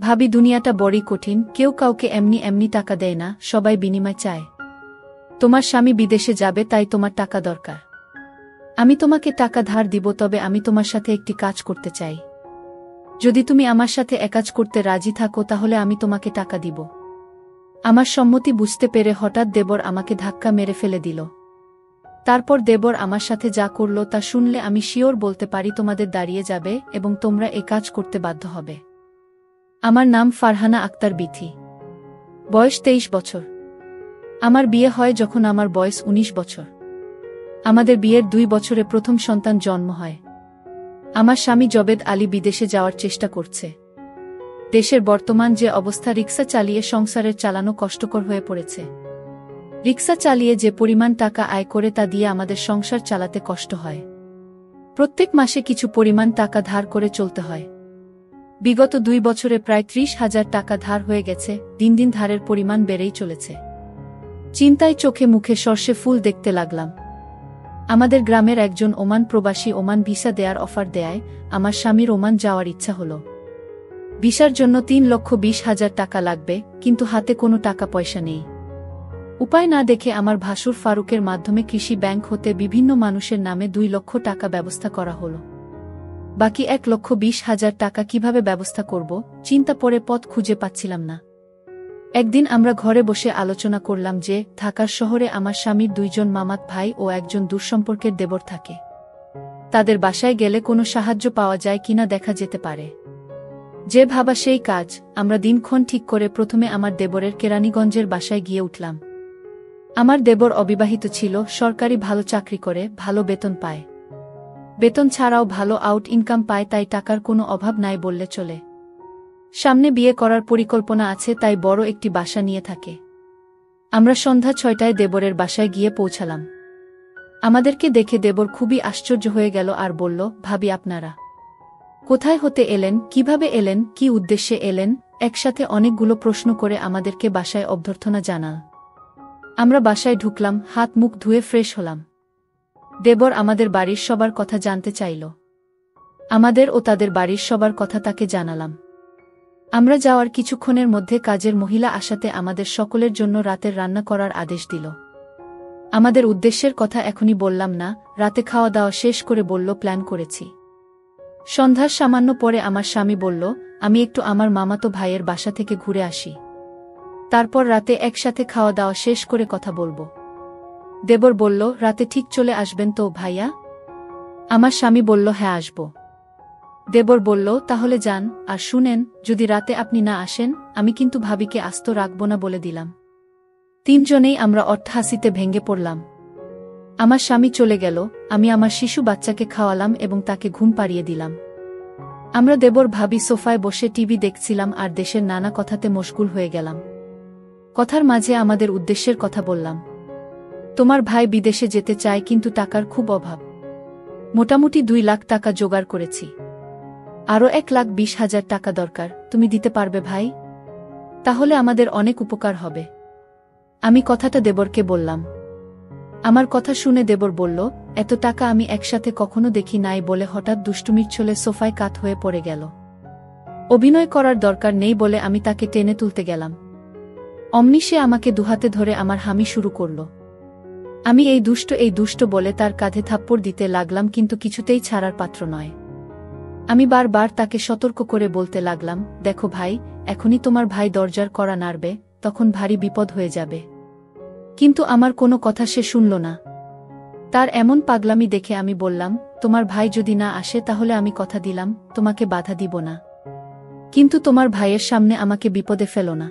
ভাবি দুনিয়াটা বড়ই কঠিন, কেউ কাউকে এমনি এমনি টাকা দেয় না, সবাই বিনিময় চায়। তোমার স্বামী বিদেশে যাবে তাই তোমার টাকা দরকার। আমি তোমাকে টাকা ধার দিব, তবে আমি তোমার সাথে একটি কাজ করতে চাই। যদি তুমি আমার সাথে কাজ করতে রাজি থাকো তাহলে আমি তোমাকে টাকা দিব। আমার সম্মতি বুঝতে পেরে হঠাৎ দেবর আমাকে ধাক্কা মেরে ফেলে দিল। তারপর দেবর আমার সাথে যা করল তা শুনলে আমি শিওর বলতে পারি তোমাদের দাঁড়িয়ে যাবে এবং তোমরা কাজ করতে বাধ্য হবে। আমার নাম ফারহানা আক্তার বিথি। বয়স 23 বছর। আমার বিয়ে হয় যখন আমার বয়স 19 বছর। আমাদের বিয়ের 2 বছরে প্রথম সন্তান জন্ম হয়। আমার স্বামী জবেদ আলী বিদেশে যাওয়ার চেষ্টা করছে। দেশের বর্তমান যে অবস্থা, রিকশা চালিয়ে সংসারের চালানো কষ্টকর হয়ে পড়েছে। রিকশা চালিয়ে যে পরিমাণ টাকা আয় করে তা দিয়ে আমাদের সংসার চালাতে কষ্ট হয়। প্রত্যেক মাসে কিছু পরিমাণ টাকা ধার করে চলতে হয়। বিগত 2 বছরে প্রায় 30,000 টাকা ধার হয়ে গেছে। দিন দিন ধারের পরিমাণ বেড়েই চলেছে। চিন্তায় চোখে মুখে সর্ষে ফুল দেখতে লাগলাম। আমাদের গ্রামের একজন ওমান প্রবাসী ওমান ভিসা দেয়ার অফার দেয়। আমার স্বামীর ওমান যাওয়ার ইচ্ছা হল। ভিসার জন্য 3,20,000 টাকা লাগবে, কিন্তু হাতে কোনো টাকা পয়সা নেই। উপায় না দেখে আমার ভাসুর ফারুকের মাধ্যমে কৃষি ব্যাংক হতে বিভিন্ন মানুষের নামে 2 লক্ষ টাকা ব্যবস্থা করা হল। বাকি 1,20,000 টাকা কিভাবে ব্যবস্থা করব চিন্তা করে পথ খুঁজে পাচ্ছিলাম না। একদিন আমরা ঘরে বসে আলোচনা করলাম যে ঢাকার শহরে আমার স্বামীর 2 জন মামাত ভাই ও একজন দূরসম্পর্কের দেবর থাকে। তাদের বাসায় গেলে কোনো সাহায্য পাওয়া যায় কিনা দেখা যেতে পারে। যে ভাবা সেই কাজ। আমরা দিনক্ষণ ঠিক করে প্রথমে আমার দেবরের কেরানীগঞ্জের বাসায় গিয়ে উঠলাম। আমার দেবর অবিবাহিত ছিল, সরকারি ভালো চাকরি করে, ভালো বেতন পায়। বেতন ছাড়াও ভালো আউট ইনকাম পায়, তাই টাকার কোনো অভাব নাই বললে চলে। সামনে বিয়ে করার পরিকল্পনা আছে, তাই বড় একটি বাসা নিয়ে থাকে। আমরা সন্ধ্যা 6টায় দেবরের বাসায় গিয়ে পৌঁছালাম। আমাদেরকে দেখে দেবর খুবই আশ্চর্য হয়ে গেল আর বলল, ভাবি আপনারা কোথায় হতে এলেন, কিভাবে এলেন, কি উদ্দেশ্যে এলেন? একসাথে অনেকগুলো প্রশ্ন করে আমাদেরকে বাসায় অভ্যর্থনা জানাল। আমরা বাসায় ঢুকলাম, হাত মুখ ধুয়ে ফ্রেশ হলাম। দেবর আমাদের বাড়ির সবার কথা জানতে চাইল। আমাদের ও তাদের বাড়ির সবার কথা তাকে জানালাম। আমরা যাওয়ার কিছুক্ষণের মধ্যে কাজের মহিলা আসাতে আমাদের সকলের জন্য রাতের রান্না করার আদেশ দিল। আমাদের উদ্দেশ্যের কথা এখনই বললাম না, রাতে খাওয়া দাওয়া শেষ করে বলল প্ল্যান করেছি। সন্ধ্যার সামান্য পরে আমার স্বামী বলল, আমি একটু আমার মামাতো ভাইয়ের বাসা থেকে ঘুরে আসি। তারপর রাতে একসাথে খাওয়া দাওয়া শেষ করে কথা বলবো। দেবর বলল, রাতে ঠিক চলে আসবেন তো ভাইয়া? আমার স্বামী বলল, হ্যাঁ আসব। দেবর বলল, তাহলে যান, আর শুনেন, যদি রাতে আপনি না আসেন আমি কিন্তু ভাবিকে আস্ত রাখব না বলে দিলাম। 3 জনেই আমরা অট্টহাসিতে ভেঙে পড়লাম। আমার স্বামী চলে গেল, আমি আমার শিশু বাচ্চাকে খাওয়ালাম এবং তাকে ঘুম পাড়িয়ে দিলাম। আমরা দেবর ভাবি সোফায় বসে টিভি দেখছিলাম আর দেশের নানা কথাতে মশগুল হয়ে গেলাম। কথার মাঝে আমাদের উদ্দেশ্যের কথা বললাম। তোমার ভাই বিদেশে যেতে চায়, কিন্তু টাকার খুব অভাব। মোটামুটি 2 লাখ টাকা জোগাড় করেছি। আরও 1,20,000 টাকা দরকার, তুমি দিতে পারবে ভাই? তাহলে আমাদের অনেক উপকার হবে। আমি কথাটা দেবরকে বললাম। আমার কথা শুনে দেবর বলল, এত টাকা আমি একসাথে কখনো দেখি নাই বলে হঠাৎ দুষ্টুমির ছলে সোফায় কাত হয়ে পড়ে গেল। অভিনয় করার দরকার নেই বলে আমি তাকে টেনে তুলতে গেলাম। অমনি সে আমাকে দুহাতে ধরে আমার হামি শুরু করল। আমি এই দুষ্ট বলে তার কাঁধে থাপ্পড় দিতে লাগলাম, কিন্তু কিছুতেই ছাড়ার পাত্র নয়। আমি বারবার তাকে সতর্ক করে বলতে লাগলাম, দেখো ভাই, এখনই তোমার ভাই দরজার কড়া নাড়বে, তখন ভারী বিপদ হয়ে যাবে। কিন্তু আমার কোনো কথা সে শুনল না। তার এমন পাগলামি দেখে আমি বললাম, তোমার ভাই যদি না আসে তাহলে আমি কথা দিলাম তোমাকে বাধা দিব না, কিন্তু তোমার ভাইয়ের সামনে আমাকে বিপদে ফেলো না।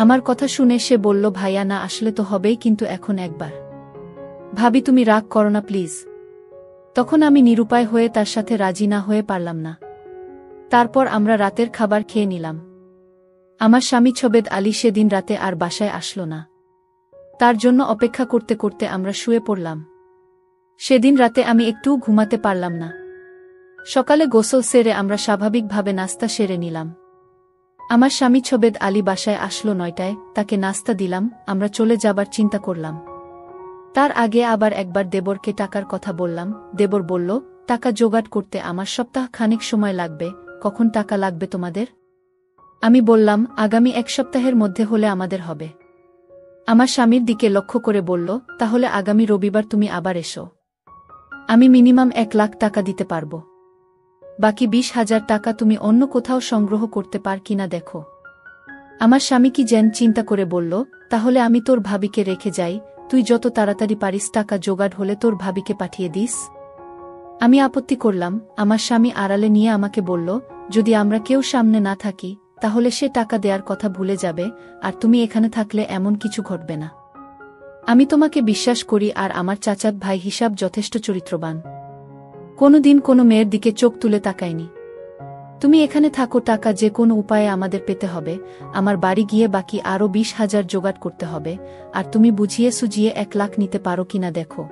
আমার কথা শুনে সে বলল, ভাইয়া না আসলে তো হবেই, কিন্তু এখন একবার। ভাবি তুমি রাগ করো না প্লিজ। তখন আমি নিরুপায় হয়ে তার সাথে রাজি না হয়ে পারলাম না। তারপর আমরা রাতের খাবার খেয়ে নিলাম। আমার স্বামী জবেদ আলী সেদিন রাতে আর বাসায় আসলো না। তার জন্য অপেক্ষা করতে করতে আমরা শুয়ে পড়লাম। সেদিন রাতে আমি একটুও ঘুমাতে পারলাম না। সকালে গোসল সেরে আমরা স্বাভাবিকভাবে নাস্তা সেরে নিলাম। আমার স্বামী জবেদ আলী বাসায় আসলো 9টায়, তাকে নাস্তা দিলাম, আমরা চলে যাবার চিন্তা করলাম। তার আগে আবার একবার দেবরকে টাকার কথা বললাম। দেবর বলল, টাকা জোগাড় করতে আমার সপ্তাহ খানেক সময় লাগবে। কখন টাকা লাগবে তোমাদের? আমি বললাম, আগামী 1 সপ্তাহের মধ্যে হলে আমাদের হবে। আমার স্বামীর দিকে লক্ষ্য করে বলল, তাহলে আগামী রবিবার তুমি আবার এসো। আমি মিনিমাম 1 লাখ টাকা দিতে পারব। বাকি 20,000 টাকা তুমি অন্য কোথাও সংগ্রহ করতে পার কিনা দেখো। আমার স্বামী কি যেন চিন্তা করে বলল, তাহলে আমি তোর ভাবিকে রেখে যাই, তুই যত তাড়াতাড়ি পারিস টাকা জোগাড় হলে তোর ভাবিকে পাঠিয়ে দিস। আমি আপত্তি করলাম। আমার স্বামী আড়ালে নিয়ে আমাকে বলল, যদি আমরা কেউ সামনে না থাকি তাহলে সে টাকা দেওয়ার কথা ভুলে যাবে, আর তুমি এখানে থাকলে এমন কিছু ঘটবে না। আমি তোমাকে বিশ্বাস করি, আর আমার চাচাত ভাই হিসাব যথেষ্ট চরিত্রবান। কোনোদিন কোনো মেয়ের দিকে চোখ তুলে তাকায়নি। তুমি এখানে থাকো, টাকা যে কোনো উপায়ে আমাদের পেতে হবে। আমার বাড়ি গিয়ে বাকি আরও 20,000 জোগাড় করতে হবে, আর তুমি বুঝিয়ে সুজিয়ে 1 লাখ নিতে পারো কিনা দেখো।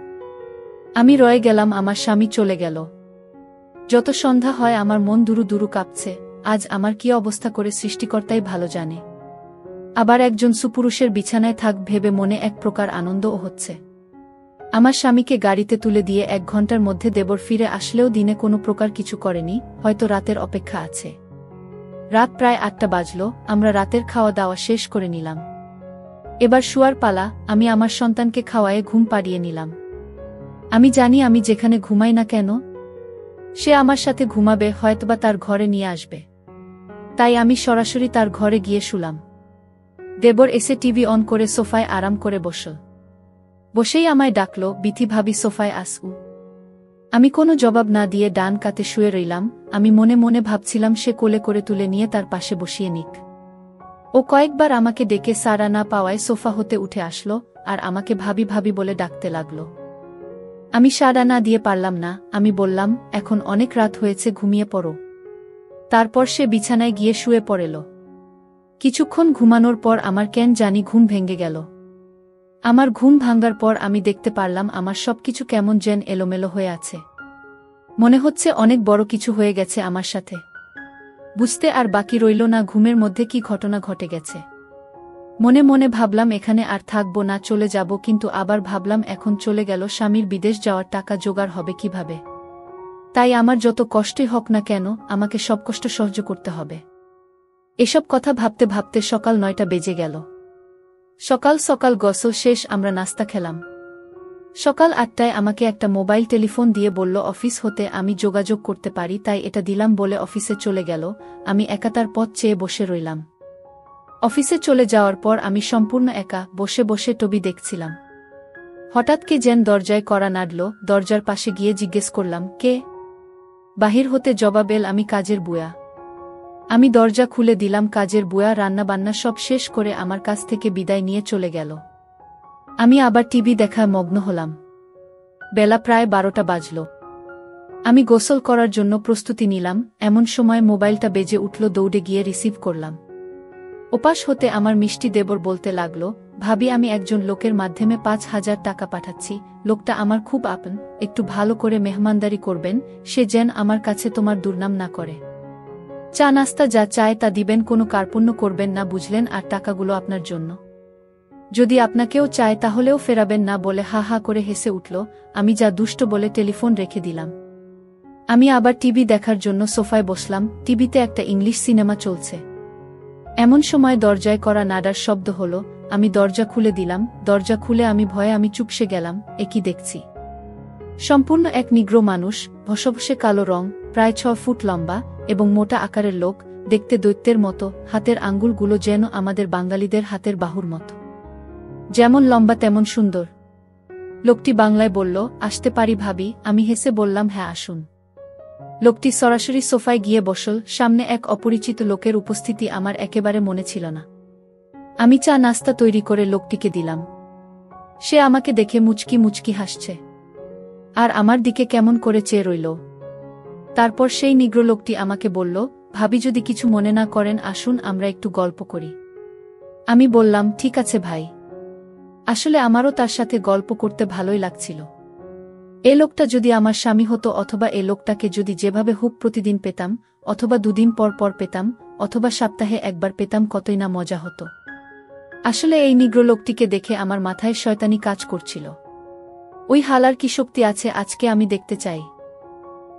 আমি রয়ে গেলাম। আমার স্বামী চলে গেল। যত সন্ধ্যা হয় আমার মন দুরু দুরু কাঁপছে। আজ আমার কি অবস্থা করে সৃষ্টিকর্তাই ভালো জানে। আবার একজন সুপুরুষের বিছানায় থাক ভেবে মনে এক প্রকার আনন্দও হচ্ছে। আমার স্বামীকে গাড়িতে তুলে দিয়ে 1 ঘন্টার মধ্যে দেবর ফিরে আসলেও দিনে কোনো প্রকার কিছু করেনি, হয়তো রাতের অপেক্ষা আছে। রাত প্রায় 8টা বাজল। আমরা রাতের খাওয়া দাওয়া শেষ করে নিলাম। এবার শুয়ার পালা। আমি আমার সন্তানকে খাওয়ায়ে ঘুম পাড়িয়ে নিলাম। আমি জানি আমি যেখানে ঘুমাই না কেন সে আমার সাথে ঘুমাবে, হয়তোবা তার ঘরে নিয়ে আসবে। তাই আমি সরাসরি তার ঘরে গিয়ে শুলাম। দেবর এসে টিভি অন করে সোফায় আরাম করে বসল। বসেই আমায় ডাকল, বিথি ভাবি সোফায় আসু। আমি কোনো জবাব না দিয়ে ডান কাতে শুয়ে রইলাম। আমি মনে মনে ভাবছিলাম সে কোলে করে তুলে নিয়ে তার পাশে বসিয়ে নিক। ও কয়েকবার আমাকে ডেকে সাড়া না পাওয়ায় সোফা হতে উঠে আসলো, আর আমাকে ভাবি ভাবি বলে ডাকতে লাগল। আমি সাড়া না দিয়ে পারলাম না। আমি বললাম, এখন অনেক রাত হয়েছে, ঘুমিয়ে পড়ো। তারপর সে বিছানায় গিয়ে শুয়ে পড়েল। কিছুক্ষণ ঘুমানোর পর আমার কেন জানি ঘুম ভেঙে গেল। আমার ঘুম ভাঙার পর আমি দেখতে পারলাম আমার সবকিছু কেমন যেন এলোমেলো হয়ে আছে। মনে হচ্ছে অনেক বড় কিছু হয়ে গেছে আমার সাথে। বুঝতে আর বাকি রইল না ঘুমের মধ্যে কি ঘটনা ঘটে গেছে। মনে মনে ভাবলাম এখানে আর থাকবো না, চলে যাব, কিন্তু আবার ভাবলাম এখন চলে গেল স্বামীর বিদেশ যাওয়ার টাকা জোগাড় হবে কিভাবে। তাই আমার যত কষ্টই হোক না কেন আমাকে সব কষ্ট সহ্য করতে হবে। এসব কথা ভাবতে ভাবতে সকাল 9টা বেজে গেল। সকাল সকাল গোসল শেষ, আমরা নাস্তা খেলাম। সকাল 8টায় আমাকে একটা মোবাইল টেলিফোন দিয়ে বলল অফিস হতে আমি যোগাযোগ করতে পারি, তাই এটা দিলাম বলে অফিসে চলে গেল। আমি একা তার পথ চেয়ে বসে রইলাম। অফিসে চলে যাওয়ার পর আমি সম্পূর্ণ একা বসে বসে টবি দেখছিলাম। হঠাৎ কে যেন দরজায় কড়া নাড়ল। দরজার পাশে গিয়ে জিজ্ঞেস করলাম, কে? বাহির হতে জবাব এল, আমি কাজের বুয়া। আমি দরজা খুলে দিলাম। কাজের বুয়া রান্নাবান্না সব শেষ করে আমার কাছ থেকে বিদায় নিয়ে চলে গেল। আমি আবার টিভি দেখায় মগ্ন হলাম। বেলা প্রায় 12টা বাজল। আমি গোসল করার জন্য প্রস্তুতি নিলাম। এমন সময় মোবাইলটা বেজে উঠল। দৌড়ে গিয়ে রিসিভ করলাম। ওপাশ হতে আমার মিষ্টি দেবর বলতে লাগল, ভাবি আমি একজন লোকের মাধ্যমে 5,000 টাকা পাঠাচ্ছি। লোকটা আমার খুব আপন, একটু ভালো করে মেহমানদারি করবেন, সে যেন আমার কাছে তোমার দুর্নাম না করে। চা নাস্তা যা চায় তা দিবেন, কোনো কার্পণ্য করবেন না, বুঝলেন? আর টাকাগুলো আপনার জন্য। যদি আপনাকেও চায় তাহলেও ফেরাবেন না, বলে হা হা করে হেসে উঠল। আমি যা দুষ্ট বলে টেলিফোন রেখে দিলাম। আমি আবার টিভি দেখার জন্য সোফায় বসলাম। টিভিতে একটা ইংলিশ সিনেমা চলছে। এমন সময় দরজায় করা নাড়ার শব্দ হলো। আমি দরজা খুলে দিলাম। দরজা খুলে আমি ভয়ে চুপসে গেলাম। এ কি দেখছি! সম্পূর্ণ এক নিগ্রো মানুষ, ভসভসে কালো রং, প্রায় 6 ফুট লম্বা এবং মোটা আকারের লোক, দেখতে দৈত্যের মতো। হাতের আঙ্গুলগুলো যেন আমাদের বাঙালিদের হাতের বাহুর মতো, যেমন লম্বা তেমন সুন্দর। লোকটি বাংলায় বলল, আসতে পারি ভাবি? আমি হেসে বললাম, হ্যাঁ আসুন। লোকটি সরাসরি সোফায় গিয়ে বসল। সামনে এক অপরিচিত লোকের উপস্থিতি আমার একেবারে মনে ছিল না। আমি চা নাস্তা তৈরি করে লোকটিকে দিলাম। সে আমাকে দেখে মুচকি মুচকি হাসছে, আর আমার দিকে কেমন করে চেয়ে রইল। তারপর সেই নিগ্র লোকটি আমাকে বলল, ভাবি যদি কিছু মনে না করেন আসুন আমরা একটু গল্প করি। আমি বললাম, ঠিক আছে ভাই। আসলে আমারও তার সাথে গল্প করতে ভালোই লাগছিল। এ লোকটা যদি আমার স্বামী হতো, অথবা এ লোকটাকে যদি যেভাবে হোক প্রতিদিন পেতাম, অথবা 2 দিন পর পর পেতাম, অথবা সপ্তাহে একবার পেতাম, কতই না মজা হতো। আসলে এই নিগ্র লোকটিকে দেখে আমার মাথায় শয়তানি কাজ করছিল। ওই হালার কি শক্তি আছে আজকে আমি দেখতে চাই।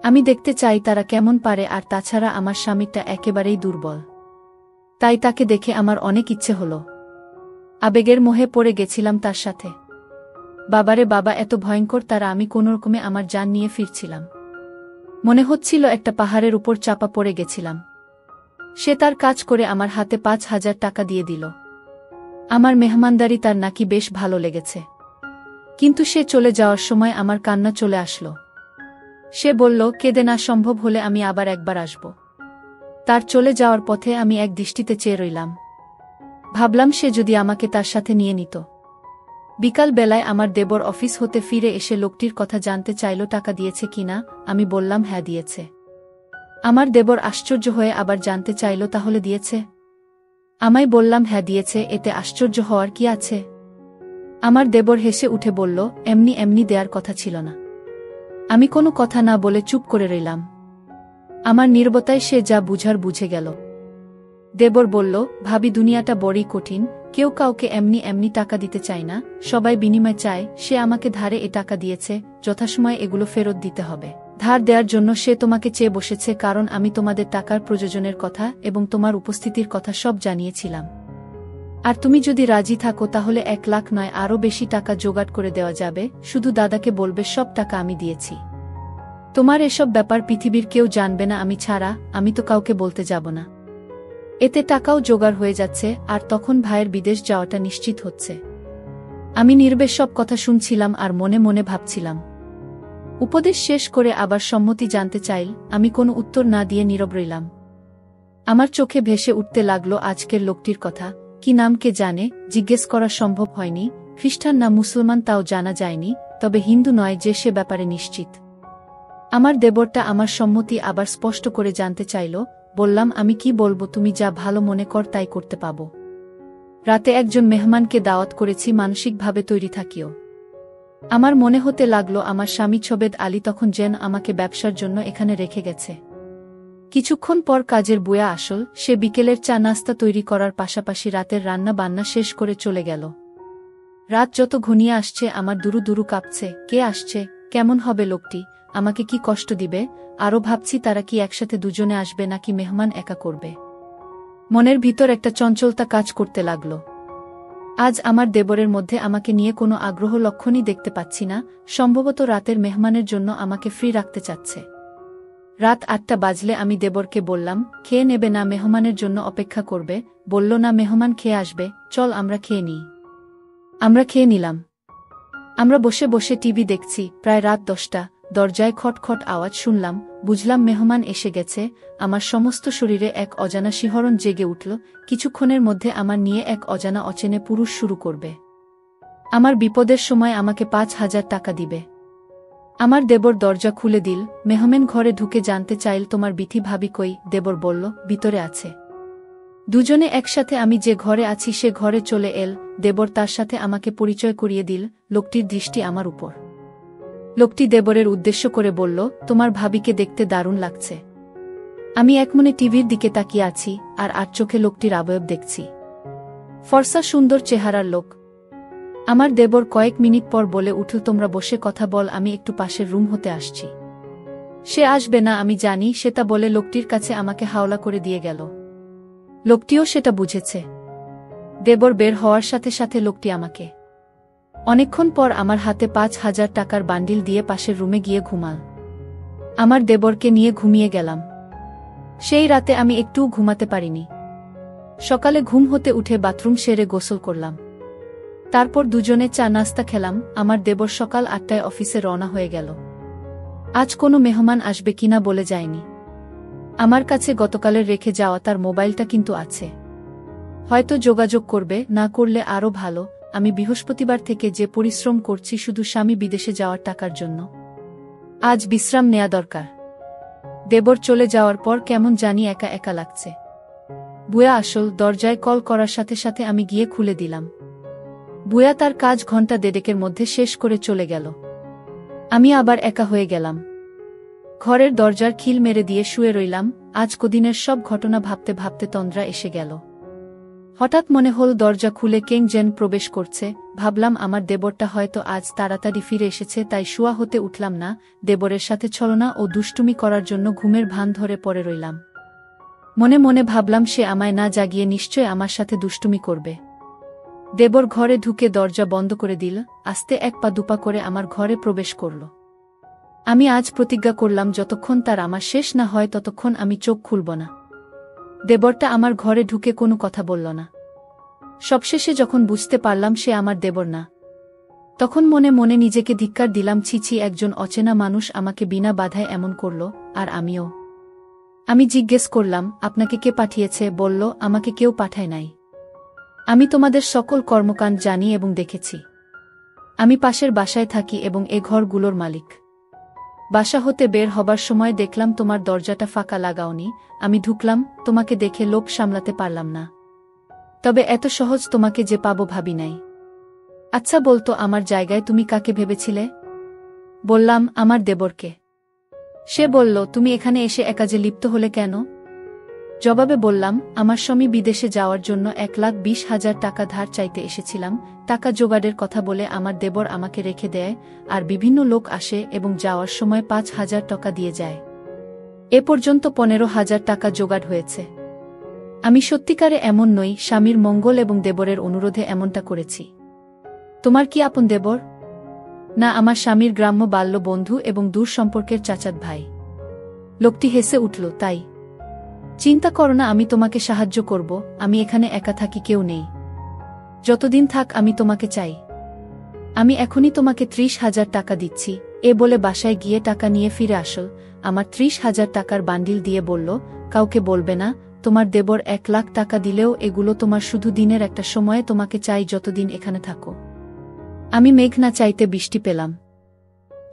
আমি দেখতে চাই তারা কেমন পারে। আর তাছাড়া আমার স্বামীটা একেবারেই দুর্বল। তাই তাকে দেখে আমার অনেক ইচ্ছে হলো। আবেগের মোহে পড়ে গেছিলাম তার সাথে। বাবারে বাবা, এত ভয়ঙ্কর তারা! আমি কোনোরকমে আমার জান নিয়ে ফিরছিলাম। মনে হচ্ছিল একটা পাহাড়ের উপর চাপা পড়ে গেছিলাম। সে তার কাজ করে আমার হাতে 5,000 টাকা দিয়ে দিল। আমার মেহমানদারি তার নাকি বেশ ভালো লেগেছে। কিন্তু সে চলে যাওয়ার সময় আমার কান্না চলে আসলো। সে বলল, কেঁদে না, সম্ভব হলে আমি আবার একবার আসব। তার চলে যাওয়ার পথে আমি এক দৃষ্টিতে চেয়ে রইলাম। ভাবলাম সে যদি আমাকে তার সাথে নিয়ে নিত। বিকাল বেলায় আমার দেবর অফিস হতে ফিরে এসে লোকটির কথা জানতে চাইল টাকা দিয়েছে কিনা। আমি বললাম হ্যাঁ দিয়েছে। আমার দেবর আশ্চর্য হয়ে আবার জানতে চাইল তাহলে দিয়েছে? আমায় বললাম হ্যাঁ দিয়েছে, এতে আশ্চর্য হওয়ার কি আছে? আমার দেবর হেসে উঠে বলল, এমনি এমনি দেয়ার কথা ছিল না। আমি কোনো কথা না বলে চুপ করে রইলাম। আমার নীরবতায় সে যা বুঝার বুঝে গেল। দেবর বলল, ভাবি, দুনিয়াটা বড়ই কঠিন। কেউ কাউকে এমনি এমনি টাকা দিতে চায় না, সবাই বিনিময় চায়। সে আমাকে ধারে এ টাকা দিয়েছে, যথাসময়ে এগুলো ফেরত দিতে হবে। ধার দেওয়ার জন্য সে তোমাকে চেয়ে বসেছে, কারণ আমি তোমাদের টাকার প্রয়োজনের কথা এবং তোমার উপস্থিতির কথা সব জানিয়েছিলাম। আর তুমি যদি রাজি থাকো তাহলে 1 লাখ নয়, আরও বেশি টাকা জোগাড় করে দেওয়া যাবে। শুধু দাদাকে বলবে সব টাকা আমি দিয়েছি। তোমার এসব ব্যাপার পৃথিবীর কেউ জানবে না আমি ছাড়া। আমি তো কাউকে বলতে যাব না। এতে টাকাও জোগাড় হয়ে যাচ্ছে, আর তখন ভাইয়ের বিদেশ যাওয়াটা নিশ্চিত হচ্ছে। আমি নির্বেশ সব কথা শুনছিলাম আর মনে মনে ভাবছিলাম। উপদেশ শেষ করে আবার সম্মতি জানতে চাইল। আমি কোনো উত্তর না দিয়ে নীরব রইলাম। আমার চোখে ভেসে উঠতে লাগলো আজকের লোকটির কথা। কি নাম কে জানে, জিজ্ঞেস করা সম্ভব হয়নি। খ্রিস্টান না মুসলমান তাও জানা যায়নি, তবে হিন্দু নয় যে সে ব্যাপারে নিশ্চিত। আমার দেবরটা আমার সম্মতি আবার স্পষ্ট করে জানতে চাইল। বললাম, আমি কি বলবো, তুমি যা ভালো মনে কর তাই করতে পাবো। রাতে একজন মেহমানকে দাওয়াত করেছি, মানসিকভাবে তৈরি থাকিও। আমার মনে হতে লাগলো আমার স্বামী ছবেদ আলী তখন যেন আমাকে ব্যবসার জন্য এখানে রেখে গেছে। কিছুক্ষণ পর কাজের বুয়া আসল। সে বিকেলের চা নাস্তা তৈরি করার পাশাপাশি রাতের রান্না বান্না শেষ করে চলে গেল। রাত যত ঘনিয়ে আসছে আমার দুরু দুরু কাঁপছে। কে আসছে? কেমন হবে লোকটি? আমাকে কি কষ্ট দিবে? আরও ভাবছি তারা কি একসাথে দুজনে আসবে নাকি মেহমান একা করবে। মনের ভিতর একটা চঞ্চলতা কাজ করতে লাগল। আজ আমার দেবরের মধ্যে আমাকে নিয়ে কোনো আগ্রহ লক্ষণই দেখতে পাচ্ছি না। সম্ভবত রাতের মেহমানের জন্য আমাকে ফ্রি রাখতে চাচ্ছে। রাত 8টা বাজলে আমি দেবরকে বললাম, খেয়ে নেবে না, মেহমানের জন্য অপেক্ষা করবে? বলল, না, মেহমান খেয়ে আসবে, চল আমরা খেয়ে নিই। আমরা খেয়ে নিলাম। আমরা বসে বসে টিভি দেখছি। প্রায় রাত 10টা। দরজায় খটখট আওয়াজ শুনলাম। বুঝলাম মেহমান এসে গেছে। আমার সমস্ত শরীরে এক অজানা শিহরণ জেগে উঠল। কিছুক্ষণের মধ্যে আমার নিয়ে এক অজানা অচেনে পুরুষ শুরু করবে। আমার বিপদের সময় আমাকে 5,000 টাকা দিবে। আমার দেবর দরজা খুলে দিল। মেহমান ঘরে ঢুকে জানতে চাইল, তোমার বিথি ভাবি কই? দেবর বলল, ভিতরে আছে। দুজনে একসাথে আমি যে ঘরে আছি সে ঘরে চলে এল। দেবর তার সাথে আমাকে পরিচয় করিয়ে দিল। লোকটির দৃষ্টি আমার উপর। লোকটি দেবরের উদ্দেশ্য করে বলল, তোমার ভাবিকে দেখতে দারুণ লাগছে। আমি একমনে টিভির দিকে তাকিয়ে আছি আর চোখে লোকটির অবয়ব দেখছি। ফর্সা সুন্দর চেহারার লোক। আমার দেবর কয়েক মিনিট পর বলে উঠল, তোমরা বসে কথা বল, আমি একটু পাশের রুম হতে আসছি। সে আসবে না আমি জানি, সেটা বলে লোকটির কাছে আমাকে হাওলা করে দিয়ে গেল। লোকটিও সেটা বুঝেছে। দেবর বের হওয়ার সাথে সাথে লোকটি আমাকে অনেকক্ষণ পর আমার হাতে 5,000 টাকার বান্ডিল দিয়ে পাশের রুমে গিয়ে ঘুমাল। আমার দেবরকে নিয়ে ঘুমিয়ে গেলাম। সেই রাতে আমি একটুও ঘুমাতে পারিনি। সকালে ঘুম হতে উঠে বাথরুম সেরে গোসল করলাম। তারপর দুজনে চা নাস্তা খেলাম। আমার দেবর সকাল 8টায় অফিসে রওনা হয়ে গেল। আজ কোনো মেহমান আসবে কিনা বলে যায়নি। আমার কাছে গতকালের রেখে যাওয়া তার মোবাইলটা কিন্তু আছে। হয়তো যোগাযোগ করবে, না করলে আরও ভালো। আমি বৃহস্পতিবার থেকে যে পরিশ্রম করছি শুধু স্বামী বিদেশে যাওয়ার টাকার জন্য। আজ বিশ্রাম নেয়া দরকার। দেবর চলে যাওয়ার পর কেমন জানি একা একা লাগছে। বুয়া আসল। দরজায় কল করার সাথে সাথে আমি গিয়ে খুলে দিলাম। বুয়া তার কাজ ঘন্টা দেড়েকের মধ্যে শেষ করে চলে গেল। আমি আবার একা হয়ে গেলাম। ঘরের দরজার খিল মেরে দিয়ে শুয়ে রইলাম। আজ কদিনের সব ঘটনা ভাবতে ভাবতে তন্দ্রা এসে গেল। হঠাৎ মনে হল দরজা খুলে কেং যেন প্রবেশ করছে। ভাবলাম আমার দেবরটা হয়তো আজ তাড়াতাড়ি ফিরে এসেছে, তাই শুয়া হতে উঠলাম না। দেবরের সাথে ছলনা ও দুষ্টুমি করার জন্য ঘুমের ভান ধরে পড়ে রইলাম। মনে মনে ভাবলাম সে আমায় না জাগিয়ে নিশ্চয় আমার সাথে দুষ্টুমি করবে। দেবর ঘরে ঢুকে দরজা বন্ধ করে দিল, আস্তে এক পা দুপা করে আমার ঘরে প্রবেশ করল। আমি আজ প্রতিজ্ঞা করলাম যতক্ষণ তার আমার শেষ না হয় ততক্ষণ আমি চোখ খুলব না। দেবরটা আমার ঘরে ঢুকে কোনো কথা বলল না। সবশেষে যখন বুঝতে পারলাম সে আমার দেবর না, তখন মনে মনে নিজেকে ধিক্কার দিলাম, ছি ছি, একজন অচেনা মানুষ আমাকে বিনা বাধায় এমন করল, আর আমিও। আমি জিজ্ঞেস করলাম, আপনাকে কে পাঠিয়েছে? বলল, আমাকে কেউ পাঠায় নাই। আমি তোমাদের সকল কর্মকাণ্ড জানি এবং দেখেছি। আমি পাশের বাসায় থাকি এবং এ ঘরগুলোর মালিক। বাসা হতে বের হবার সময় দেখলাম তোমার দরজাটা ফাঁকা লাগাওনি। আমি ঢুকলাম, তোমাকে দেখে লোভ সামলাতে পারলাম না। তবে এত সহজ তোমাকে যে পাবো ভাবি নাই। আচ্ছা বলতো, আমার জায়গায় তুমি কাকে ভেবেছিলে? বললাম, আমার দেবরকে। সে বলল, তুমি এখানে এসে একাজে লিপ্ত হলে কেন? জবাবে বললাম, আমার স্বামী বিদেশে যাওয়ার জন্য 1,20,000 টাকা ধার চাইতে এসেছিলাম। টাকা জোগাড়ের কথা বলে আমার দেবর আমাকে রেখে দেয়, আর বিভিন্ন লোক আসে এবং যাওয়ার সময় 5,000 টাকা দিয়ে যায়। এ পর্যন্ত 15,000 টাকা জোগাড় হয়েছে। আমি সত্যিকারে এমন নই, স্বামীর মঙ্গল এবং দেবরের অনুরোধে এমনটা করেছি। তোমার কি আপন দেবর? না, আমার স্বামীর গ্রাম্য বাল্য বন্ধু এবং দূর সম্পর্কের চাচাত ভাই। লোকটি হেসে উঠল, তাই? চিন্তা করো না, আমি তোমাকে সাহায্য করব। আমি এখানে একা থাকি, কেউ নেই। যতদিন থাক আমি তোমাকে চাই। আমি এখনই তোমাকে 30,000 টাকা দিচ্ছি। এ বলে বাসায় গিয়ে টাকা নিয়ে ফিরে আসল। আমার 30,000 টাকার বান্ডিল দিয়ে বলল, কাউকে বলবে না। তোমার দেবর 1,00,000 টাকা দিলেও এগুলো তোমার, শুধু দিনের একটা সময়ে তোমাকে চাই, যতদিন এখানে থাকো। আমি মেঘ না চাইতে বৃষ্টি পেলাম।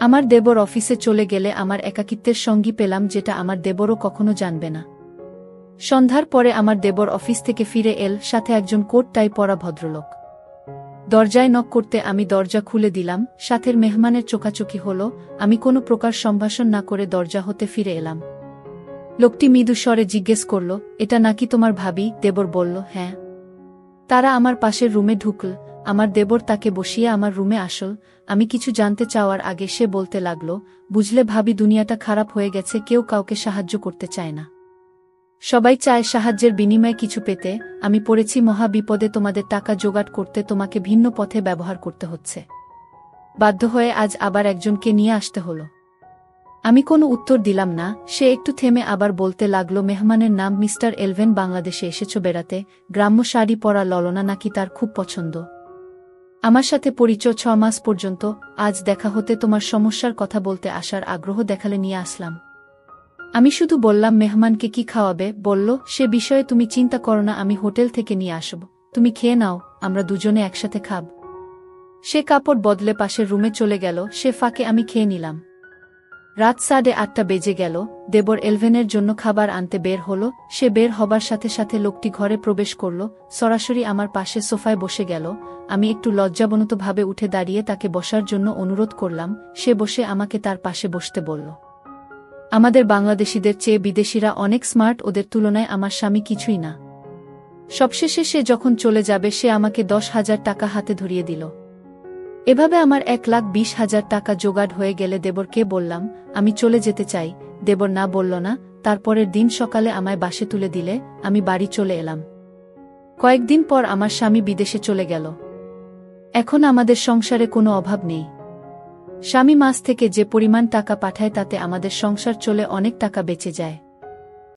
আমার দেবর অফিসে চলে গেলে আমার একাকিত্বের সঙ্গী পেলাম, যেটা আমার দেবরও কখনো জানবে না। সন্ধ্যার পরে আমার দেবর অফিস থেকে ফিরে এল, সাথে একজন কোট টাই পরা ভদ্রলোক। দরজায় নক করতে আমি দরজা খুলে দিলাম। সাথের মেহমানের চোখাচোখি হল। আমি কোনো প্রকার সম্ভাষণ না করে দরজা হতে ফিরে এলাম। লোকটি মৃদু স্বরে জিজ্ঞেস করল, এটা নাকি তোমার ভাবি? দেবর বলল, হ্যাঁ। তারা আমার পাশের রুমে ঢুকল। আমার দেবর তাকে বসিয়ে আমার রুমে আসল। আমি কিছু জানতে চাওয়ার আগে সে বলতে লাগল, বুঝলে ভাবি, দুনিয়াটা খারাপ হয়ে গেছে, কেউ কাউকে সাহায্য করতে চায় না। সবাই চায় সাহায্যের বিনিময়ে কিছু পেতে। আমি পড়েছি মহা বিপদে, তোমাদের টাকা জোগাড় করতে তোমাকে ভিন্ন পথে ব্যবহার করতে হচ্ছে। বাধ্য হয়ে আজ আবার একজনকে নিয়ে আসতে হলো। আমি কোনো উত্তর দিলাম না। সে একটু থেমে আবার বলতে লাগল, মেহমানের নাম মিস্টার এলভেন। বাংলাদেশে এসেছ বেড়াতে। গ্রাম্য শাড়ি পরা ললনা নাকি তার খুব পছন্দ। আমার সাথে পরিচয় 6 মাস পর্যন্ত। আজ দেখা হতে তোমার সমস্যার কথা বলতে আসার আগ্রহ দেখালে নিয়ে আসলাম। আমি শুধু বললাম, মেহমানকে কি খাওয়াবে? বলল, সে বিষয়ে তুমি চিন্তা করো না, আমি হোটেল থেকে নিয়ে আসব। তুমি খেয়ে নাও, আমরা দুজনে একসাথে খাব। সে কাপড় বদলে পাশের রুমে চলে গেল। সে ফাঁকে আমি খেয়ে নিলাম। রাত 8:30 বেজে গেল। দেবর এলভেনের জন্য খাবার আনতে বের হল। সে বের হবার সাথে সাথে লোকটি ঘরে প্রবেশ করল, সরাসরি আমার পাশে সোফায় বসে গেল। আমি একটু লজ্জাবনতভাবে উঠে দাঁড়িয়ে তাকে বসার জন্য অনুরোধ করলাম। সে বসে আমাকে তার পাশে বসতে বলল। আমাদের বাংলাদেশিদের চেয়ে বিদেশিরা অনেক স্মার্ট, ওদের তুলনায় আমার স্বামী কিছুই না। সবশেষে সে যখন চলে যাবে, সে আমাকে 10,000 টাকা হাতে ধরিয়ে দিল। এভাবে আমার 1,20,000 টাকা জোগাড় হয়ে গেলে দেবরকে বললাম, আমি চলে যেতে চাই। দেবর না বলল না। তারপরের দিন সকালে আমায় বাসে তুলে দিলে আমি বাড়ি চলে এলাম। কয়েকদিন পর আমার স্বামী বিদেশে চলে গেল। এখন আমাদের সংসারে কোনো অভাব নেই। স্বামী মাস থেকে যে পরিমাণ টাকা পাঠায় তাতে আমাদের সংসার চলে, অনেক টাকা বেঁচে যায়।